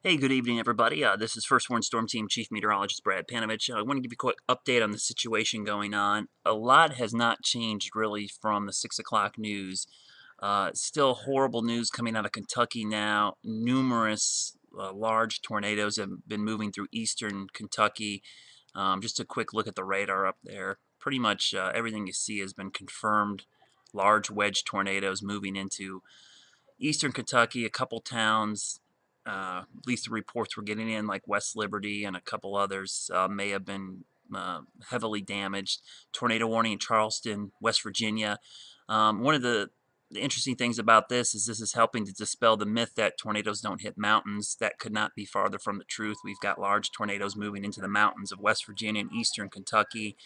Hey, good evening, everybody. This is First Warn Storm Team Chief Meteorologist Brad Panovich. I want to give you a quick update on the situation going on. A lot has not changed really from the 6 o'clock news. Still horrible news coming out of Kentucky now. Numerous large tornadoes have been moving through eastern Kentucky. Just a quick look at the radar up there. Pretty much everything you see has been confirmed. Large wedge tornadoes moving into eastern Kentucky, a couple towns, at least the reports we're getting in, like West Liberty and a couple others, may have been heavily damaged. Tornado warning in Charleston, West Virginia. One of the interesting things about this is helping to dispel the myth that tornadoes don't hit mountains. That could not be farther from the truth. We've got large tornadoes moving into the mountains of West Virginia and eastern Kentucky.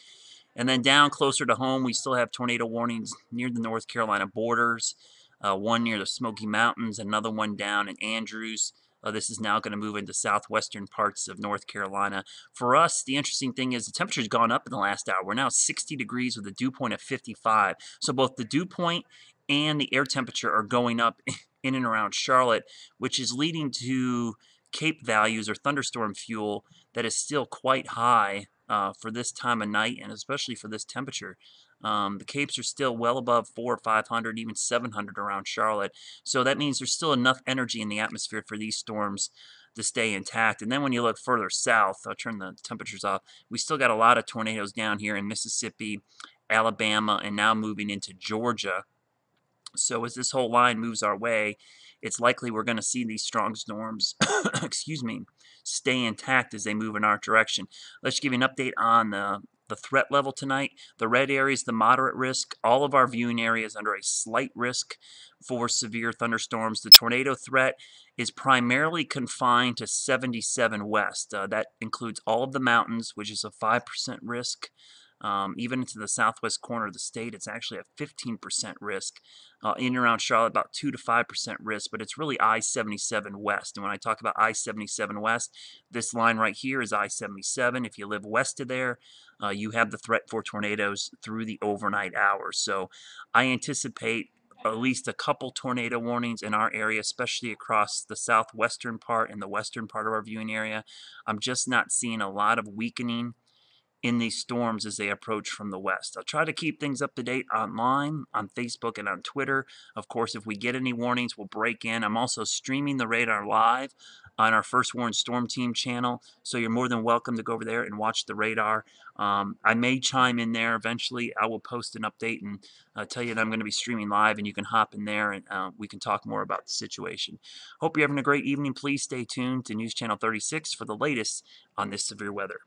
And then down closer to home, we still have tornado warnings near the North Carolina borders, one near the Smoky Mountains, another one down in Andrews. This is now going to move into southwestern parts of North Carolina. For us, the interesting thing is the temperature's gone up in the last hour. We're now 60 degrees with a dew point of 55. So both the dew point and the air temperature are going up in and around Charlotte, which is leading to CAPE values or thunderstorm fuel that is still quite high for this time of night and especially for this temperature. The Capes are still well above 400 or 500, even 700 around Charlotte. So that means there's still enough energy in the atmosphere for these storms to stay intact. And then when you look further south, I'll turn the temperatures off, we still got a lot of tornadoes down here in Mississippi, Alabama, and now moving into Georgia. So as this whole line moves our way, it's likely we're going to see these strong storms, excuse me, stay intact as they move in our direction. Let's give you an update on the threat level tonight. The red area is the moderate risk. All of our viewing areas under a slight risk for severe thunderstorms. The tornado threat is primarily confined to 77 west. That includes all of the mountains, which is a 5% risk. Even into the southwest corner of the state, it's actually a 15% risk. In and around Charlotte, about 2 to 5% risk, but it's really I-77 west. And when I talk about I-77 west, this line right here is I-77. If you live west of there, you have the threat for tornadoes through the overnight hours. So I anticipate at least a couple tornado warnings in our area, especially across the southwestern part and the western part of our viewing area. I'm just not seeing a lot of weakening in these storms as they approach from the west. I'll try to keep things up to date online, on Facebook and on Twitter. Of course, if we get any warnings, we'll break in. I'm also streaming the radar live on our First Warn Storm Team channel, so you're more than welcome to go over there and watch the radar. I may chime in there eventually. I will post an update and tell you that I'm going to be streaming live, and you can hop in there and we can talk more about the situation. Hope you're having a great evening. Please stay tuned to News Channel 36 for the latest on this severe weather.